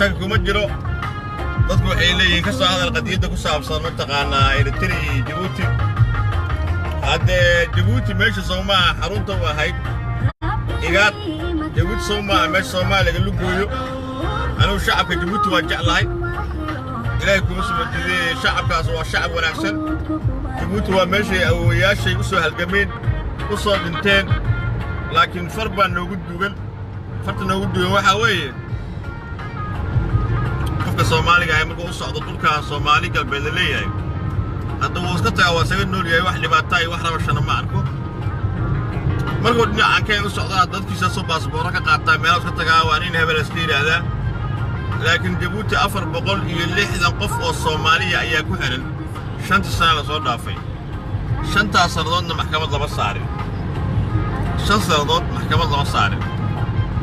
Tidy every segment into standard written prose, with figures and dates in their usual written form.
شكو مجرو dadku waxay leeyihiin ka soo hadal qadiyada ku saabsan mataqaana Eritrea Djibouti hadda Djibouti meesha Soomaaliya xarunta u ahayd igaad Djibouti Soomaaliya meesha Soomaaliya lagu gooyo anu shacabka Djibouti waa jeclahay ilaahay ku sumadiday shacabkaas waa shacab wanaagsan Djibouti waa meesha awooyaashay u soo halgameen u soo dhinteen laakiin farban noogu dugan waxa weeye Soomaaliga ay markuu socdo dhulka Soomaali galbeed leeyahay hadda uu iska tagaa wasaga nool yahay wax dhibaato ay wax rabashana ma arko markuu dhinaca kale u socdo dadkiisa soo baasaboor ka qaataa meel iska tagaa waa in hebel iska yiraahda laakiin Djibouti 460 qof oo Soomaaliya ayaa ku xiran 5 sano la soo dhaafay 5 sanadoodna maxkamad laba saarin 5 sanadood maxkamad laba saarin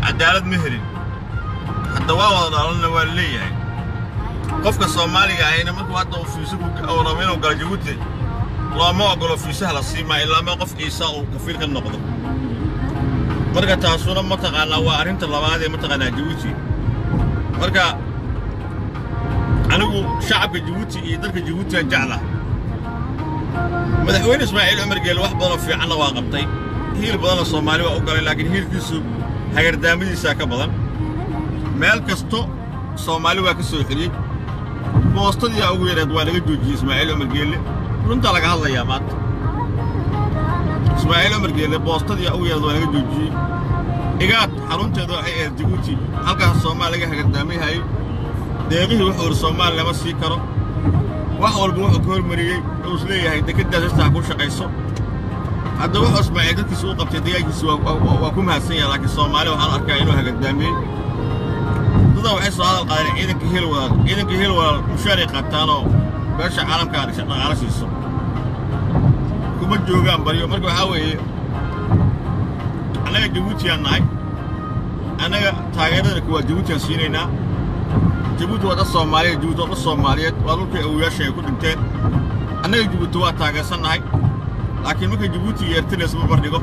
cadaalad ma helin hadda waa wada dhalanna waa leeyahay qofka Soomaaliga ahayna markuu hadda uu fiiso ku awrameen oo Djibouti looma ogolo fiisaha la siima ilaa ma qof Ciisa oo kafiil ka noqdo marka taasuna ma taqaana waa arinta labaad ee ma taqaana Djibouti marka anigu shacabka Djibouti iyo dadka Djibouti aan jeclahay madaxweyne Ismaaciil Cumar Geele wax badan fiican waa qabtay hiil badan Soomaali waa u galay laakiin hiilkiisu hagardaamadiisa ka badan meel kasto Soomaali waa ka soo xiriyay boostadii ugu yareed waa laga joojiyay Ismaaciil Cumar Geele runta laga hadlayaa maanta Ismaaciil Cumar Geele boostadii ugu yareed waa laga joojiyay igaad xarunteedu waxay ahayd Djibouti halkaas Soomaaliga hagardaamay deeqihii wuxuu Soomaaliya lama sii karo wax walba wuxuu ka hormariyay oo isleeyahay dekedda ku shaqayso hadda wuxuu Ismaaciil dadkiisa u qabtay deegaankiisa waa ku mahadsan yahay laakiin Soomaaliya waxaan arkaa inuu hagardaamay dadka waxay soo hadal qaadeen ciidanka Hiilwadaad mushaaric qaataano beesha caalamka ah dhaqaale siiso kuma joogaan bariyo marka waxa weeye anaga Djibouti aan nahay anaga taageerada kuwa Djibouti aan siinayna Djibouti waa dad Soomaaliyeed waa dhulka awooyaashay ku dhinteen anaga Djibouti waa taageersanahay laakiin marka Djibouti iyo Eritrea isma bardhigo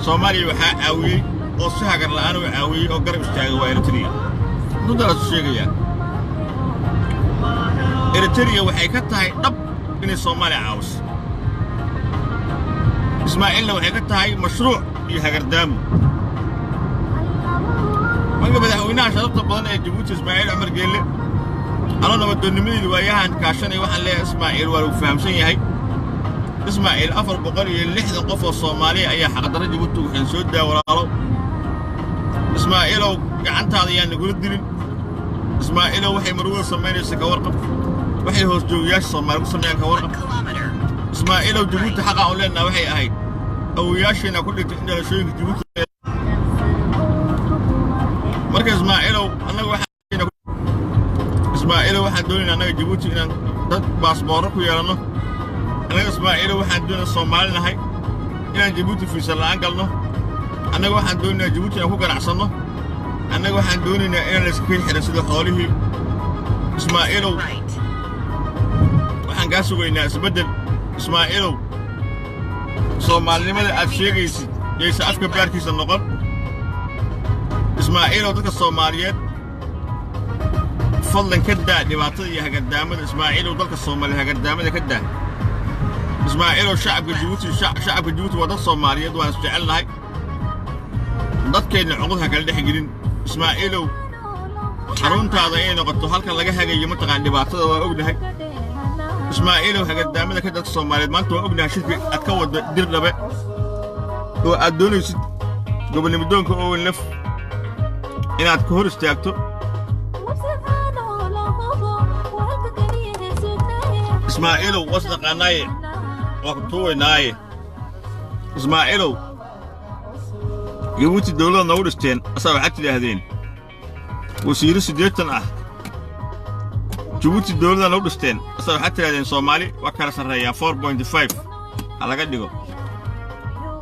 Soomaaliya waxa caawiyay oo si hagar la'aan u caawiyey oo garab istaagay waa Eritrea runta la sheegaya Eritrea waxay ka tahay dhab inay Soomaaliya caawiso Ismaaciilna waxay ka tahay mashruuc iyo hagardaamo marka madaxweynaha sharafta badan ee Djibouti Ismaaciil Cumar Geelle أنا نمدوني وياهن كاشني واحد ليه إسماعيل ولو فهم شيء هاي إسماعيل أفر بقرية اللي حد قفوا الصومالية أي حق درجة جبتوا حين سودة ولا له إسماعيل لو قعنت هذا يعني نقول الدين إسماعيل لو وحي مروه صماني سكورقب وحي هوس جوياش صماني صماني كورقب إسماعيل لو جبتوا حق أولنا وحي هاي أو ياشينا كل تحنا شيء جبتوا مركز إسماعيل لو أنا واحد إسماعيل واحد دولنا أنا جبتي إن باسبورك ويانا أنا إسماعيل واحد دولنا الصومالي هاي إن جبتي في سلان قالنا أنا واحد دولنا جبتي أخوك رعصنا أنا واحد دولنا إن السكين حرسل حوله إسماعيل واحد قاسوا الناس بدل إسماعيل صومالي ماذا أشياء جيس أفكار باركيس النقط إسماعيل وذاك الصوماليات فضلاً كده دبعتي هقدامه إسماعيل وضلك الصومالي هقدامه كده إسماعيل والشعب الجيبوتي شعب الجيبوتي وضل الصوماليات وأنا استعلنا هاي ضد كأن عقودها كالدي حجرين إسماعيل حرون تعضيين وقد حلقة لقاها جاي منطقة عند دبعتي وأقولها إسماعيل وهقدامه كده الصوماليات ما أنت وأقولها شيء أتكود دير لبق وأدوني قبل مدونك أول نف إن أتكهر استيقظوا إسماعيل وصدق عناي وقتوه ناي إسماعيل جبوتي الدولة نورستين أصاب حتى لهذين وسيري سديتنا جبوتي الدولة نورستين أصاب حتى لهذين صومالي وكان سريان 4.5 على قد يقول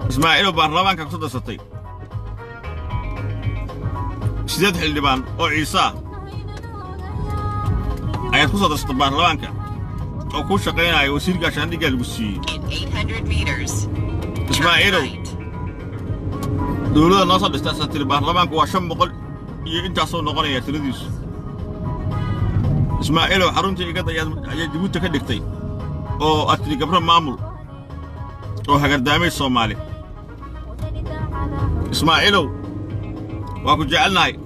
إسماعيل وبرلمان كان صدق سطي سيدات حلبان أو عيسى أيات قصة صدق برلمان كان أو كل شقينا يوسير كاش عندي قال بسي إسماعيل دولة نصب استأسست البرلمان كواشم بقول أنت أصلا نقولي ترديس إسماعيل وحرونتي يقدر يجيبوت كدكتي أو أتري قبل معمول أو هقدامي الصومالي إسماعيل وأكو جعلنا هاي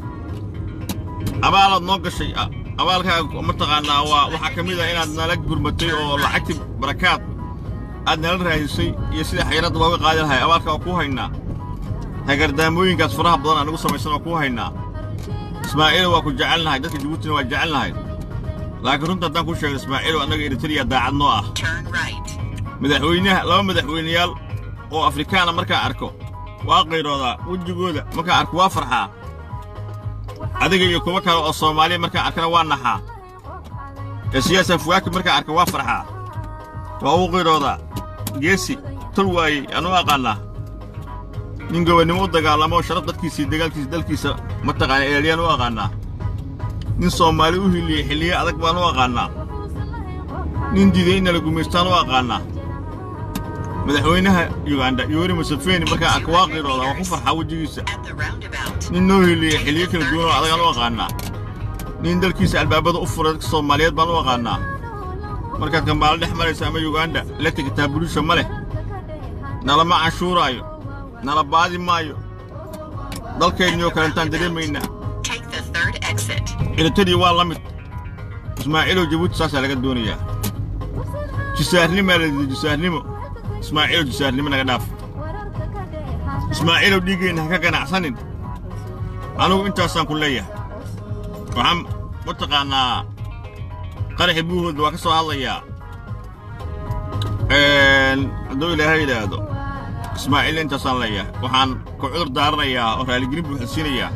أبغى نوقع شيء أولها متقنا وحكميدا إن نلاقي برمتي أو لعكت بركات أدنى الرئيسي يصير حيرات وهو قادر هاي أولها أكوها إننا هقداموين قد فرح بدنا أنا قصة مثلا أكوها إننا إسماعيل وأكو جعلنا هاي ده جبوتنا وجعلنا هاي لكن أنت تنقول شيء إسماعيل وأنا إريتريا داعي نوع مدحوينها لو مدحوينيال أو أفريقيا مركا أركو واقيرو ذا وجبوده مركا أركو وافرحا adiga iyo kuwa kale oo Soomaaliya marka arkana waa naxaa siyaasad fuwaak marka arka waa farxaa waa uu qirooda geesi tulwaay anu aqaana nin gowanimo dagaalamo sharaf dadkiisa dagaalkiisa dalkiisa ma taqaan eeliyaan u aqaana nin Soomaali u hiliye xiliye adag baan u aqaana nin diidayna lagu meestaan u aqaana madaxweynaha Uganda Yoweri Museveni marka arka waa qirooda waa ku farxaa wajigiisa نينو اللي حليك الجونو على قالوا قانا نين دلكيس البابد أفراد الصوماليات بانوا قانا مركز كان بالد حمل سامي يوغندا لا تكتابلو شماله نلا ما عاشورا يو نلا بعد مايو دل كينيو كان تندري منا إلى تدي والله مت إسماعيل جبوت ساسا لقى الدنيا جسارني ما لدي جسارني إسماعيل جسارني من غداف إسماعيل ديجي إنها كان أحسن أنا أنت أصلاً كلية وعم متقنا قرح بوه دوكسو هاليا دولة هيدا دو إسماعيل أنت أصلاً ليا وحن كعذر دارنا ورالي قريب وحسينيا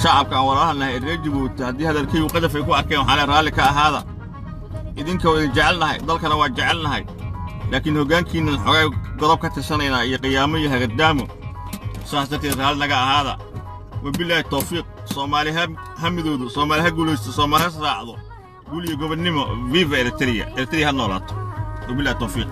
شعب كان وراها إنه يرجب وتهدي هذا الكي وقذف يكون أركيهم حالي رالك هذا إذن كو جعلنا هاي ضل كانوا جعلنا هاي لكن هو كان كين الحقائق قضب كتسنينا يقياميها قدامه ساستي رالنا هذا وبالله التوفيق صومالي همدودو صومالي هقولوست صومالي هسرعضو قولي قبل نمو فيفا إريتريا هالنورات وبالله التوفيق